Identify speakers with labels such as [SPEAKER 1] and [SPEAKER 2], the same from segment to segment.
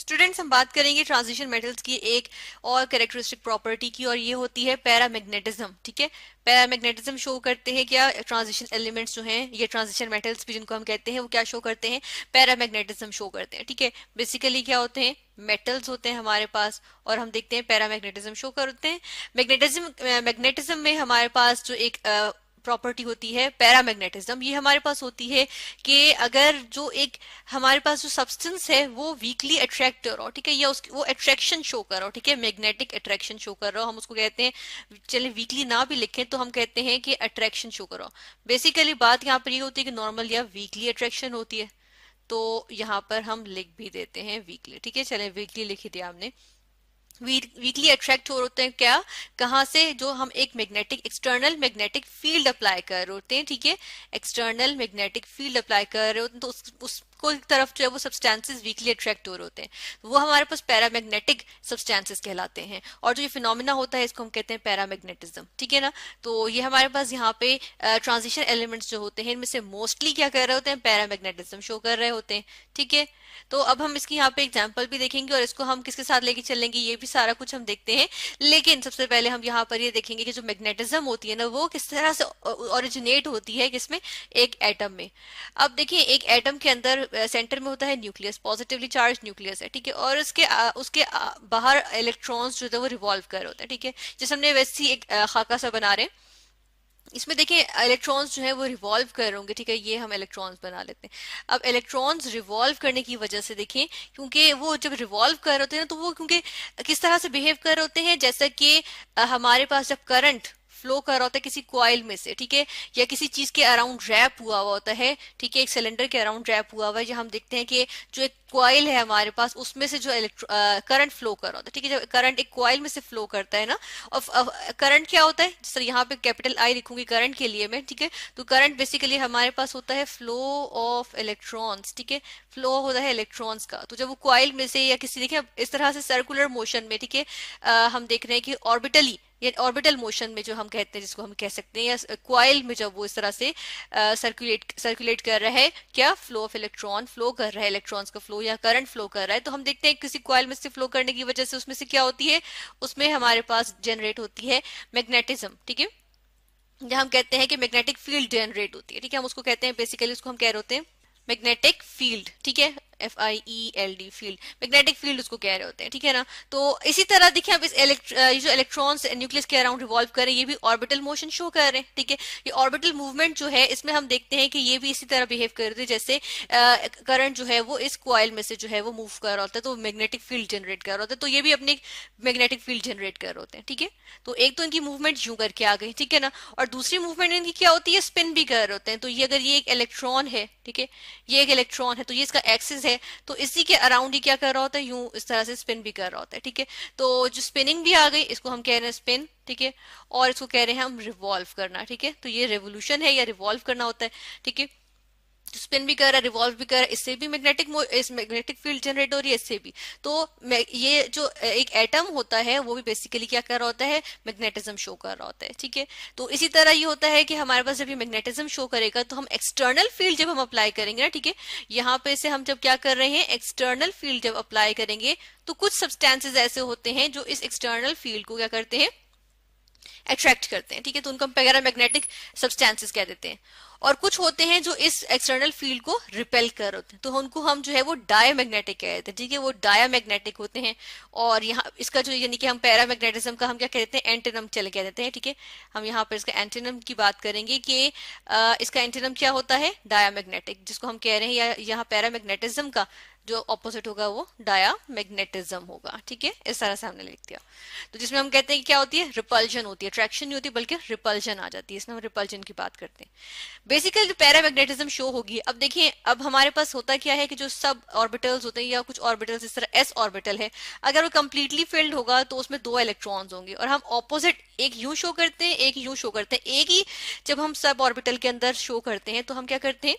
[SPEAKER 1] Students, हम बात करेंगे ट्रांजिशन मेटल्स की एक और कैरेक्टरिस्टिक प्रॉपर्टी की, और ये होती है पैरामैग्नेटिज्म। ठीक है, पैरामैग्नेटिज्म शो करते हैं क्या, ट्रांजिशन एलिमेंट्स जो हैं, ये ट्रांजिशन मेटल्स भी जिनको हम कहते हैं, वो क्या शो करते हैं, पैरामैग्नेटिज्म शो करते हैं। ठीक है, बेसिकली क्या होते हैं, मेटल्स होते हैं हमारे पास, और हम देखते हैं पैरामैग्नेटिज्म शो करते हैं। मैग्नेटिज्म में हमारे पास जो एक प्रॉपर्टी होती है पैरामैग्नेटिज्म, ये हमारे पास होती है कि अगर जो एक हमारे पास जो सब्सटेंस है वो वीकली अट्रैक्ट कर रहा हो, ठीक है, या उसकी वो अट्रैक्शन शो कर रहा हो, ठीक है, मैग्नेटिक अट्रैक्शन शो कर रहा हो, हम उसको कहते हैं, चलिए वीकली ना भी लिखें तो हम कहते हैं कि अट्रैक्शन शो कर रहा हो। बेसिकली बात यहाँ पर ये होती है कि नॉर्मल या वीकली अट्रैक्शन होती है, तो यहाँ पर हम लिख भी देते हैं वीकली। ठीक है, चले वीकली लिख दिया हमने। वीकली अट्रैक्ट हो रहे होते हैं क्या, कहाँ से, जो हम एक magnetic external magnetic field apply कर रहे होते हैं। ठीक है, एक्सटर्नल मैग्नेटिक फील्ड अप्लाई कर रहे होते हैं, तो उसको एक तरफ जो है वो सब्सटेंसेस वीकली अट्रैक्ट हो रहे होते हैं, तो वो हमारे पास पैरामैग्नेटिक सब्सटेंसेस कहलाते हैं। और जो ये फिनोमिना होता है इसको हम कहते हैं पैरामैग्नेटिज्म। ठीक है ना, तो ये हमारे पास यहाँ पे ट्रांजिशन एलिमेंट्स जो होते हैं इनमें से मोस्टली क्या कर रहे होते हैं, पैरामैग्नेटिज्म शो कर रहे होते हैं। ठीक है, तो अब हम इसकी यहाँ पे एग्जांपल भी देखेंगे और इसको हम किसके साथ लेके चलेंगे ये भी सारा कुछ हम देखते हैं। लेकिन सबसे पहले हम यहाँ पर ये देखेंगे कि जो मैग्नेटिज्म होती है ना वो किस तरह से ओरिजिनेट होती है, किसमें, एक एटम में। अब देखिए, एक एटम के अंदर सेंटर में होता है न्यूक्लियस, पॉजिटिवली चार्ज न्यूक्लियस है। ठीक है, और उसके बाहर इलेक्ट्रॉन्स जो है वो रिवॉल्व कर रहे होते हैं। ठीक है, जैसे हमने वैसी एक खाका सा बना रहे हैं, इसमें देखिए इलेक्ट्रॉन्स जो है वो रिवॉल्व कर रहे होंगे। ठीक है, ये हम इलेक्ट्रॉन्स बना लेते हैं। अब इलेक्ट्रॉन्स रिवॉल्व करने की वजह से देखिए, क्योंकि वो जब रिवॉल्व कर रहे होते हैं ना, तो वो क्योंकि किस तरह से बिहेव कर रहे होते हैं, जैसा कि हमारे पास जब करंट फ्लो कर रहा होता है किसी कॉइल में से, ठीक है, या किसी चीज के अराउंड रैप हुआ हुआ होता है, ठीक है, एक सिलेंडर के अराउंड रैप हुआ हुआ है, या हम देखते हैं कि जो एक कॉइल है हमारे पास उसमें से जो करंट फ्लो कर रहा होता है। ठीक है, जब करंट एक कॉइल में से फ्लो करता है ना, और करंट क्या होता है, सर यहाँ पे कैपिटल आई लिखूंगी करंट के लिए मैं। ठीक है, तो करंट बेसिकली हमारे पास होता है फ्लो ऑफ इलेक्ट्रॉन्स। ठीक है, फ्लो होता है इलेक्ट्रॉन्स का, तो जब वो कॉइल में से या किसी, देखिए इस तरह से सर्कुलर मोशन में, ठीक है, हम देख रहे हैं कि ऑर्बिटली, ये ऑर्बिटल मोशन में जो हम कहते हैं, जिसको हम कह सकते हैं, या क्वाइल में जब वो इस तरह से सर्कुलेट कर रहा है, क्या, फ्लो ऑफ इलेक्ट्रॉन, फ्लो कर रहा है, इलेक्ट्रॉन्स का फ्लो या करंट फ्लो कर रहा है, तो हम देखते हैं किसी क्वाइल में से फ्लो करने की वजह से उसमें से क्या होती है, उसमें हमारे पास जनरेट होती है मैग्नेटिज्म। ठीक है, जहाँ हम कहते हैं कि मैग्नेटिक फील्ड जनरेट होती है। ठीक है, हम उसको कहते हैं, बेसिकली उसको हम कह रहे होते हैं मैग्नेटिक फील्ड। ठीक है, FIELD फील्ड, मैग्नेटिक फील्ड उसको कह रहे होते हैं। ठीक है ना, तो इसी तरह देखिए अब ये जो इलेक्ट्रॉन्स न्यूक्लियस के अराउंड रिवॉल्व कर रहे हैं, ये भी ऑर्बिटल मोशन शो कर रहे हैं। ठीक है, ये ऑर्बिटल मूवमेंट जो है इसमें हम देखते हैं कि ये भी इसी तरह बिहेव कर रहे थे, जैसे करंट जो है वो इस कॉइल में से जो है वो मूव कर रहा होता है, तो मैग्नेटिक फील्ड जनरेट कर रहा होता है, तो ये भी अपनी मैग्नेटिक फील्ड जनरेट कर रहे होते हैं। ठीक है, तो एक तो इनकी मूवमेंट यूं करके आ गई, ठीक है ना, और दूसरी मूवमेंट इनकी क्या होती है, स्पिन भी कर रहे होते हैं। तो ये अगर ये एक इलेक्ट्रॉन है, ठीक है, ये एक इलेक्ट्रॉन है, तो ये इसका एक्सिस है, तो इसी के अराउंड ही क्या कर रहा होता है, यूं इस तरह से स्पिन भी कर रहा होता है। ठीक है, तो जो स्पिनिंग भी आ गई, इसको हम कह रहे हैं स्पिन। ठीक है, और इसको कह रहे हैं हम रिवॉल्व करना। ठीक है, तो ये रेवोल्यूशन है या रिवॉल्व करना होता है। ठीक है, स्पिन भी कर रहा है, रिवॉल्व भी कर रहा है, इससे भी मैग्नेटिक फील्ड जनरेट हो रही है, इससे भी। तो ये जो एक एटम होता है वो भी बेसिकली क्या कर रहा होता है, मैग्नेटिज्म शो कर रहा होता है। ठीक है, तो इसी तरह ये होता है कि हमारे पास जब ये मैग्नेटिज्म शो करेगा तो हम एक्सटर्नल फील्ड जब हम अप्लाई करेंगे ना, ठीक है, यहाँ पे से हम जब क्या कर रहे हैं, एक्सटर्नल फील्ड जब अप्लाई करेंगे, तो कुछ सब्सटेंसेस ऐसे होते हैं जो इस एक्सटर्नल फील्ड को क्या करते हैं, अट्रैक्ट करते हैं। ठीक है, तो उनको हम पैरामैग्नेटिक सब्सटेंसेस कह देते हैं। और कुछ होते हैं जो इस एक्सटर्नल फील्ड को रिपेल कर होते हैं, तो उनको हम जो है वो डायमैग्नेटिक कहते हैं। ठीक है, वो डायमैग्नेटिक होते हैं। और यहाँ इसका जो, यानी कि हम पैरामैग्नेटिज्म का हम क्या कहते हैं, एंटीनम चले कह देते हैं। ठीक है, हम यहाँ पर इसका एंटीनम की बात करेंगे कि इसका एंटीनम क्या होता है, डायमैग्नेटिक, जिसको हम कह रहे हैं, या यहाँ पैरामैग्नेटिज्म का जो ऑपोजिट होगा वो डायामैग्नेटिज्म होगा। ठीक है, इस तरह से हमने लिख दिया। तो जिसमें हम कहते हैं कि क्या होती है, रिपल्जन होती है, अट्रैक्शन नहीं होती बल्कि रिपल्जन आ जाती है, इसमें हम रिपल्जन की बात करते हैं। बेसिकली जो पैरामैग्नेटिज्म शो होगी, अब देखिए अब हमारे पास होता क्या है कि जो सब ऑर्बिटल्स होते हैं या कुछ ऑर्बिटल्स इस तरह s ऑर्बिटल है, अगर वो कंप्लीटली फिल्ड होगा तो उसमें 2 इलेक्ट्रॉन्स होंगे, और हम ऑपोजिट एक यूं शो करते हैं, एक यूं शो करते हैं। एक ही जब हम सब ऑर्बिटल के अंदर शो करते हैं तो हम क्या करते हैं,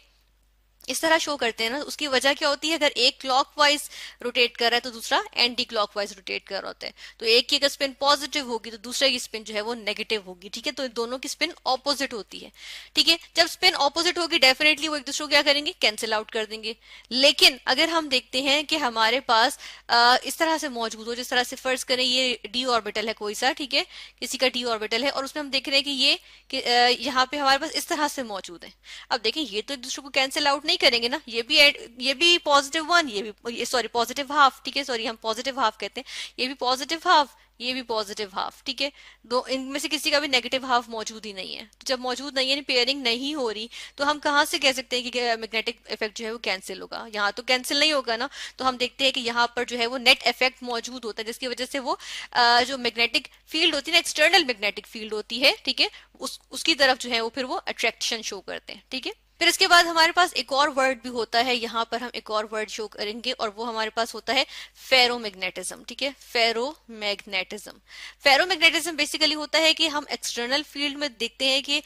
[SPEAKER 1] इस तरह शो करते हैं ना। उसकी वजह क्या होती है, अगर एक क्लॉकवाइज रोटेट कर रहा है तो दूसरा एंटी क्लॉकवाइज रोटेट कर रहा होता है। तो एक की अगर स्पिन पॉजिटिव होगी तो दूसरे की स्पिन जो है वो नेगेटिव होगी, ठीक है। तो दोनों की स्पिन ऑपोजिट होती है, ठीक है। जब स्पिन ऑपोजिट होगी डेफिनेटली वो एक दूसरे को क्या करेंगे, कैंसिल आउट कर देंगे। लेकिन अगर हम देखते हैं कि हमारे पास इस तरह से मौजूद हो, जिस तरह से फर्ज करें ये डी ऑर्बिटल है कोई सा, ठीक है, किसी का डी ऑर्बिटल है, और उसमें हम देख रहे हैं कि ये यहाँ पे हमारे पास इस तरह से मौजूद है। अब देखिए ये तो एक दूसरे को कैंसिल आउट नहीं करेंगे ना, ये भी पॉजिटिव वन, ये भी सॉरी पॉजिटिव हाफ, ठीक है, सॉरी हम पॉजिटिव हाफ कहते हैं, ये भी पॉजिटिव हाफ, ये भी पॉजिटिव हाफ, ठीक है। दो इनमें से किसी का भी नेगेटिव हाफ मौजूद ही नहीं है। तो जब मौजूद नहीं है, पेयरिंग नहीं हो रही, तो हम कहाँ से कह सकते हैं कि मैग्नेटिक इफेक्ट जो है वो कैंसिल होगा। यहाँ तो कैंसिल नहीं होगा ना। तो हम देखते हैं कि यहाँ पर जो है वो नेट इफेक्ट मौजूद होता है, जिसकी वजह से वो जो मैग्नेटिक फील्ड होती है ना, एक्सटर्नल मैग्नेटिक फील्ड होती है, ठीक है, उसकी तरफ जो है वो फिर वो अट्रैक्शन शो करते हैं, ठीक है। फिर इसके बाद हमारे पास एक और वर्ड भी होता है, यहाँ पर हम एक और वर्ड शो करेंगे, और वो हमारे पास होता है फेरोमैग्नेटिज्म, ठीक है, फेरोमैग्नेटिज्म। फेरोमैग्नेटिज्म बेसिकली होता है कि हम एक्सटर्नल फील्ड में देखते हैं कि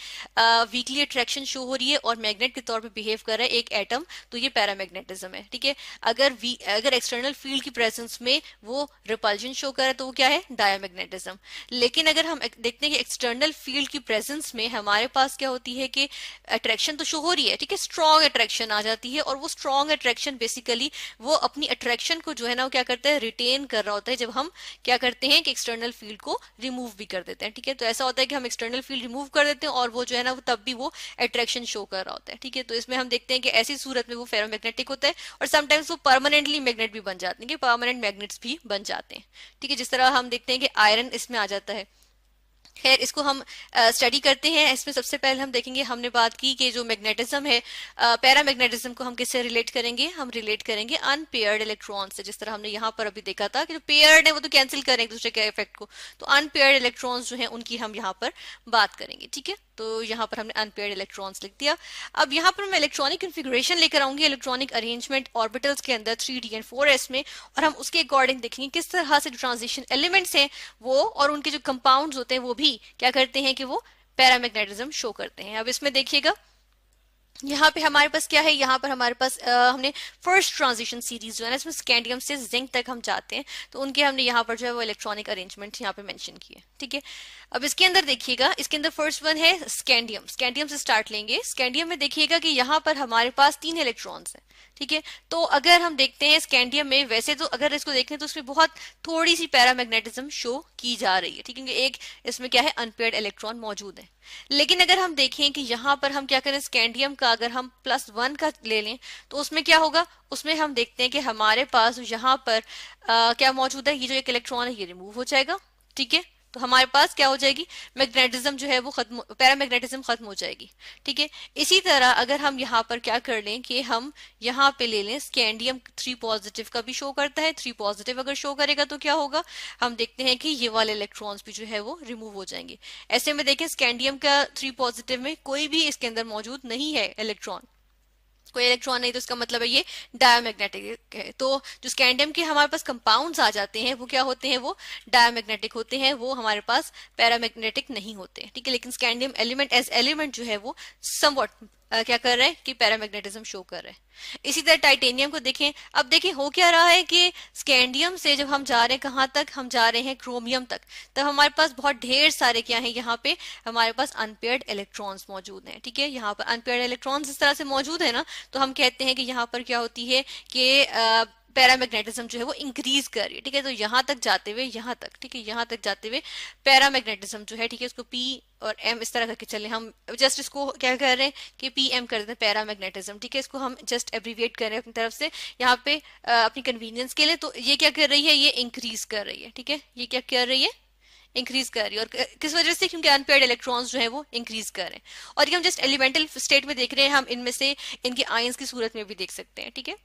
[SPEAKER 1] वीकली अट्रैक्शन शो हो रही है और मैग्नेट के तौर पे बिहेव कर रहा है एक एटम, तो ये पैरामैग्नेटिज्म है, ठीक है। अगर एक्सटर्नल फील्ड की प्रेजेंस में वो रिपल्जन शो कर रहा है तो वो क्या है, डायमैग्नेटिज्म। लेकिन अगर हम देखते हैं कि एक्सटर्नल फील्ड की प्रेजेंस में हमारे पास क्या होती है कि अट्रैक्शन तो शो हो रही है, ठीक है, स्ट्रॉन्ग अट्रैक्शन आ जाती है, और वो स्ट्रॉन्ग अट्रैक्शन बेसिकली वो अपनी अट्रैक्शन को जो है ना वो क्या करता है, रिटेन कर रहा होता है, जब हम क्या करते हैं कि एक्सटर्नल फील्ड को रिमूव भी कर देते हैं, ठीक है। तो ऐसा होता है कि हम एक्सटर्नल फील्ड रिमूव कर देते हैं और वो जो है ना वो तब भी वो अट्रैक्शन शो कर रहा होता है, ठीक है। तो इसमें हम देखते हैं कि ऐसी सूरत में वो फेरोमैग्नेटिक होता है, और समटाइम्स वो परमानेंटली मैग्नेट भी बन जाते हैं, कि परमानेंट मैग्नेट्स भी बन जाते हैं, ठीक है। जिस तरह हम देखते हैं कि आयरन इसमें आ जाता है। खैर इसको हम स्टडी करते हैं। इसमें सबसे पहले हम देखेंगे, हमने बात की कि जो मैग्नेटिज्म है, पैरामैग्नेटिज्म को हम किससे रिलेट करेंगे, हम रिलेट करेंगे अनपेयर्ड इलेक्ट्रॉन से। जिस तरह हमने यहाँ पर अभी देखा था कि जो पेयर्ड है वो तो कैंसिल करें एक दूसरे के इफेक्ट को, तो अनपेयर्ड इलेक्ट्रॉन्स जो है उनकी हम यहाँ पर बात करेंगे, ठीक है। तो यहाँ पर हमने अनपेयर्ड इलेक्ट्रॉन्स लिख दिया। अब यहाँ पर मैं इलेक्ट्रॉनिक कन्फिगरेशन लेकर आऊंगी, इलेक्ट्रॉनिक अरेंजमेंट ऑर्बिटल्स के अंदर 3d एंड 4s में, और हम उसके अकॉर्डिंग देखेंगे किस तरह से जो ट्रांजिशन एलिमेंट्स हैं वो और उनके जो कंपाउंड्स होते हैं वो भी क्या करते हैं कि वो पैरामैग्नेटिज्म शो करते हैं। अब इसमें देखिएगा यहाँ पे हमारे पास क्या है, यहाँ पर हमारे पास हमने फर्स्ट ट्रांजिशन सीरीज जो है ना, इसमें स्कैंडियम से जिंक तक हम जाते हैं, तो उनके हमने यहाँ पर जो है वो इलेक्ट्रॉनिक अरेंजमेंट यहाँ पे मेंशन किए, ठीक है। अब इसके अंदर देखिएगा, इसके अंदर फर्स्ट वन है स्कैंडियम। स्कैंडियम से स्टार्ट लेंगे। स्कैंडियम में देखिएगा कि यहाँ पर हमारे पास 3 इलेक्ट्रॉन्स हैं, ठीक है। तो अगर हम देखते हैं स्कैंडियम में, वैसे तो अगर इसको देखें तो उसमें बहुत थोड़ी सी पैरामैग्नेटिज्म शो की जा रही है, ठीक है, क्योंकि एक इसमें क्या है, अनपेयर्ड इलेक्ट्रॉन मौजूद है। लेकिन अगर हम देखें कि यहाँ पर हम क्या करें, स्कैंडियम का अगर हम +1 का ले लें तो उसमें क्या होगा, उसमें हम देखते हैं कि हमारे पास यहाँ पर क्या मौजूद है, ये जो एक इलेक्ट्रॉन है ये रिमूव हो जाएगा, ठीक है। तो हमारे पास क्या हो जाएगी, मैग्नेटिज्म जो है वो खत्म, पैरामैग्नेटिज्म खत्म हो जाएगी, ठीक है। इसी तरह अगर हम यहाँ पर क्या कर लें कि हम यहाँ पे ले लें स्कैंडियम 3 पॉजिटिव का भी शो करता है, 3 पॉजिटिव अगर शो करेगा तो क्या होगा, हम देखते हैं कि ये वाले इलेक्ट्रॉन्स भी जो है वो रिमूव हो जाएंगे। ऐसे में देखें स्कैंडियम का 3 पॉजिटिव में कोई भी इसके अंदर मौजूद नहीं है इलेक्ट्रॉन, कोई इलेक्ट्रॉन नहीं, तो इसका मतलब है ये डायमैग्नेटिक है। तो जो स्कैंडियम के हमारे पास कंपाउंड्स आ जाते हैं वो क्या होते हैं, वो डायमैग्नेटिक होते हैं, वो हमारे पास पैरामैग्नेटिक नहीं होते, ठीक है। लेकिन स्कैंडियम एलिमेंट एज एलिमेंट जो है वो समवट क्या कर रहे हैं कि पैरामैग्नेटिज्म शो कर रहे हैं। इसी तरह टाइटेनियम को देखें। अब देखें हो क्या रहा है कि स्कैंडियम से जब हम जा रहे हैं कहाँ तक, हम जा रहे हैं क्रोमियम तक, तब हमारे पास बहुत ढेर सारे क्या है, यहाँ पे हमारे पास अनपेयर्ड इलेक्ट्रॉन्स मौजूद हैं, ठीक है। यहाँ पर अनपेयर्ड इलेक्ट्रॉन्स इस तरह से मौजूद है ना, तो हम कहते हैं कि यहाँ पर क्या होती है कि पैरामैग्नेटिज्म जो है वो इंक्रीज कर रही है, ठीक है। तो यहाँ तक जाते हुए यहाँ तक, ठीक है, यहाँ तक जाते हुए पैरामैग्नेटिज्म जो है, ठीक है, उसको पी और एम इस तरह करके चले, हम जस्ट इसको क्या कर रहे हैं कि पी एम कर देते हैं पैरामैग्नेटिज्म, ठीक है। इसको हम जस्ट एब्रीविएट कर रहे हैं अपनी तरफ से यहाँ पे अपनी कन्वीनियंस के लिए। तो ये क्या कर रही है, ये इंक्रीज कर रही है, ठीक है, ये क्या कर रही है, इंक्रीज कर रही है। और किस वजह से, क्योंकि अनपेयर्ड इलेक्ट्रॉन्स जो है वो इंक्रीज कर रहे हैं। और ये हम जस्ट एलिमेंटल स्टेट में देख रहे हैं, हम इनमें से इनके आयंस की सूरत में भी देख सकते हैं, ठीक है।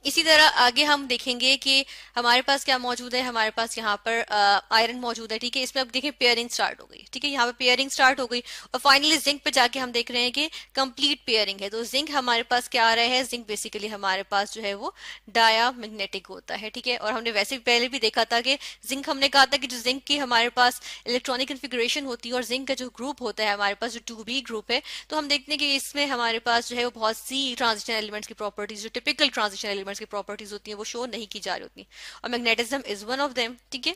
[SPEAKER 1] इसी तरह आगे हम देखेंगे कि हमारे पास क्या मौजूद है। हमारे पास यहाँ पर आयरन मौजूद है, ठीक है। इसमें अब देखिए पेयरिंग स्टार्ट हो गई, ठीक है। यहाँ पे पेयरिंग स्टार्ट हो गई और फाइनली जिंक पे जाके हम देख रहे हैं कि कंप्लीट पेयरिंग है। तो जिंक हमारे पास क्या आ रहा है, जिंक बेसिकली हमारे पास जो है वो डायामैग्नेटिक होता है, ठीक है। और हमने वैसे भी पहले भी देखा था कि जिंक, हमने कहा था कि जो जिंक की हमारे पास इलेक्ट्रॉनिक कन्फिग्रेशन होती है और जिंक का जो ग्रुप होता है हमारे पास, जो 2b ग्रुप है, तो हम देखते हैं कि इसमें हमारे पास जो है वो बहुत सी ट्रांजिशन एलिमेंट्स की प्रॉपर्टीज, जो टिपिकल ट्रांजिशन एलिमेंट्स की प्रॉपर्टीज होती हैं, वो शो नहीं की जा रही होती, और magnetism is one of them, ठीक है।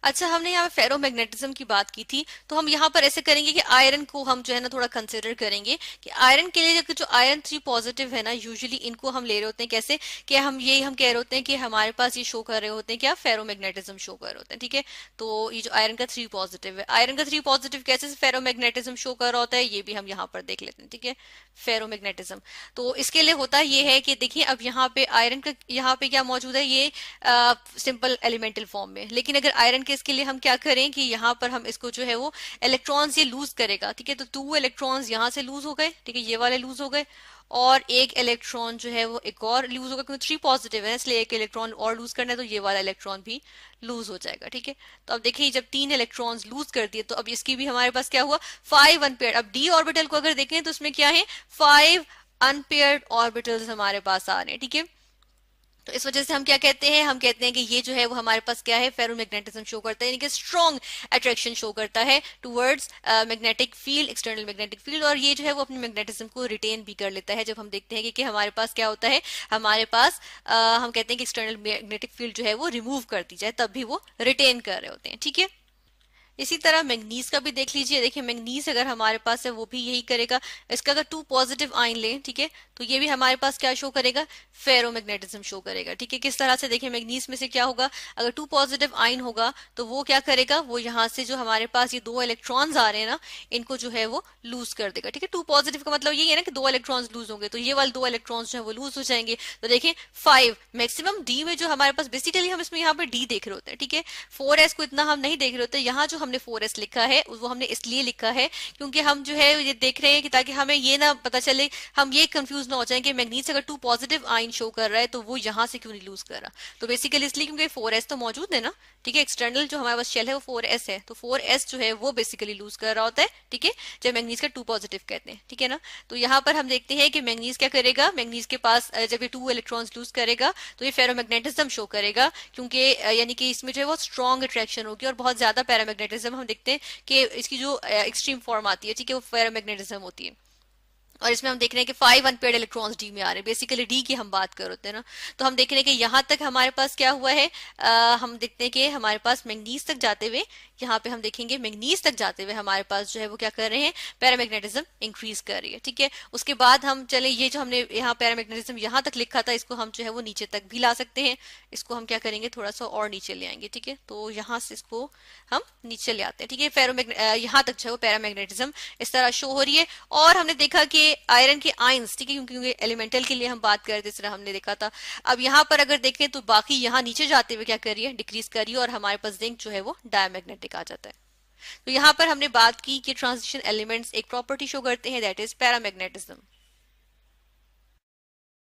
[SPEAKER 1] अच्छा, हमने यहाँ पे फेरोमैग्नेटिज्म की बात की थी, तो हम यहाँ पर ऐसे करेंगे कि आयरन को हम जो है ना थोड़ा कंसिडर करेंगे कि आयरन के लिए जो आयरन 3 पॉजिटिव है ना, यूजुअली इनको हम ले रहे होते हैं कैसे, कि हम कह रहे होते हैं कि हमारे पास ये शो कर रहे होते हैं क्या, फेरोमैग्नेटिज्म शो कर रहे होते हैं, ठीक है। तो ये जो आयरन का 3 पॉजिटिव है, आयरन का 3 पॉजिटिव कैसे फेरोमैग्नेटिज्म शो कर रहा होता है, ये भी हम यहाँ पर देख लेते हैं, ठीक है। फेरोमैग्नेटिज्म, तो इसके लिए होता ये है कि देखिए अब यहाँ पे आयरन का यहाँ पे क्या मौजूद है, ये सिंपल एलिमेंटल फॉर्म में। लेकिन अगर आयरन के इसके लिए हम क्या करें कि यहाँ पर हम इसको जो है वो इलेक्ट्रॉन्स ये लूज करेगा, ठीक है। तो 2 इलेक्ट्रॉन्स यहाँ से लूज हो गए, ठीक है, ये वाले लूज हो गए, और एक इलेक्ट्रॉन जो है वो एक और लूज होगा, क्योंकि 3 पॉजिटिव है इसलिए एक इलेक्ट्रॉन और लूज करना है, तो ये वाला इलेक्ट्रॉन भी लूज हो जाएगा, ठीक है। तो अब देखिए जब 3 इलेक्ट्रॉन्स लूज कर दिए, तो अब इसकी भी हमारे पास क्या हुआ, 5 अनपेयर्ड। अब डी ऑर्बिटल को अगर देखें तो उसमें क्या है, 5 अनपेयर्ड ऑर्बिटल्स हमारे पास आ रहे हैं, ठीक है। तो इस वजह से हम क्या कहते हैं, हम कहते हैं कि ये जो है वो हमारे पास क्या है, फेरोमैग्नेटिज्म शो करता है, यानी कि स्ट्रॉन्ग अट्रैक्शन शो करता है towards magnetic field, external magnetic field, और ये जो है वो अपने मैग्नेटिज्म को रिटेन भी कर लेता है। जब हम देखते हैं कि हमारे पास क्या होता है, हमारे पास हम कहते हैं कि एक्सटर्नल मैग्नेटिक फील्ड जो है वो रिमूव कर दी जाए, तब भी वो रिटेन कर रहे होते हैं, ठीक है। इसी तरह मैग्नीज का भी देख लीजिए। देखिए मैग्नीज अगर हमारे पास है वो भी यही करेगा। इसका अगर 2 पॉजिटिव आयन लें, ठीक है, तो ये भी हमारे पास क्या शो करेगा, फेरोमैग्नेटिज्म शो करेगा, ठीक है। किस तरह से, देखिए मैग्नीज में से क्या होगा, अगर 2 पॉजिटिव आयन होगा तो वो क्या करेगा, वो यहाँ से जो हमारे पास ये 2 इलेक्ट्रॉन्स आ रहे हैं ना, इनको जो है वो लूज कर देगा, ठीक है। 2 पॉजिटिव का मतलब यही है ना कि 2 इलेक्ट्रॉन्स लूज होंगे, तो ये वाले 2 इलेक्ट्रॉन्स जो है वो लूज हो जाएंगे। तो देखिए 5 मैक्सिमम डी में जो हमारे पास, बेसिकली हम इसमें यहाँ पे डी देख रहे होते हैं, ठीक है। 4s को इतना हम नहीं देख रहे होते। यहाँ जो हमने 4s लिखा है वो हमने इसलिए लिखा है क्योंकि हम जो है ये देख रहे हैं कि ताकि हमें ये ना पता चले, हम ये कंफ्यूज ना हो जाए कि मैग्नीज अगर 2 पॉजिटिव आयन शो कर रहा है तो वो यहाँ से क्यों नहीं लूज कर रहा। तो बेसिकली इसलिए क्योंकि 4s तो मौजूद है ना, ठीक है। एक्सटर्नल जो हमारे पास शेल है वो 4s है, तो 4s जो है वो बेसिकली लूज कर रहा होता है, ठीक है, जब मैग्नीज का 2 पॉजिटिव कहते हैं, ठीक है ना। तो यहाँ पर हम देखते हैं कि मैग्नीज क्या करेगा, मैग्नीज के पास जब ये 2 इलेक्ट्रॉन्स लूज करेगा तो ये फेरोमैग्नेटिज्म शो करेगा, क्योंकि यानी कि इसमें जो है वो स्ट्रॉन्ग अट्रैक्शन होगी और बहुत ज्यादा पैरामैग्नेटिज्म हम देखते हैं कि इसकी जो एक्सट्रीम फॉर्म आती है, ठीक है, वो फेरोमैग्नेटिज्म होती है। और इसमें हम देख रहे हैं कि 5 अनपेयर्ड इलेक्ट्रॉन्स डी में आ रहे हैं, बेसिकली डी की हम बात कर रहे हैं ना। तो हम देख रहे हैं कि यहाँ तक हमारे पास क्या हुआ है, हम देखते हैं कि हमारे पास मैग्नीज तक जाते हुए, यहाँ पे हम देखेंगे मैग्नीज तक जाते हुए हमारे पास जो है वो क्या कर रहे हैं, पैरामैग्नेटिज्म इंक्रीज कर रही है, ठीक है। उसके बाद हम चले, ये जो हमने यहाँ पैरामैग्नेटिज्म यहाँ तक लिखा था, इसको हम जो है वो नीचे तक भी ला सकते हैं। इसको हम क्या करेंगे, थोड़ा सा और नीचे ले आएंगे, ठीक है। तो यहाँ से इसको हम नीचे ले आते हैं, ठीक है। यहाँ तक जो है वो पैरामैग्नेटिज्म इस तरह शो हो रही है। और हमने देखा कि आयरन के आयंस, ठीक है, क्योंकि एलिमेंटल के लिए हम बात कर रहे थे, इस तरह हमने देखा था। अब यहाँ पर अगर देखें तो बाकी यहाँ नीचे जाते हुए क्या कर रही है, डिक्रीज कर रही है, और हमारे पास जिंक जो है वो डायमैग्नेटिक आ जाता है। तो यहाँ पर हमने बात की कि ट्रांजिशन एलिमेंट्स एक प्रॉपर्टी शो करते हैं, दैट इज पैरामैग्नेटिज्म।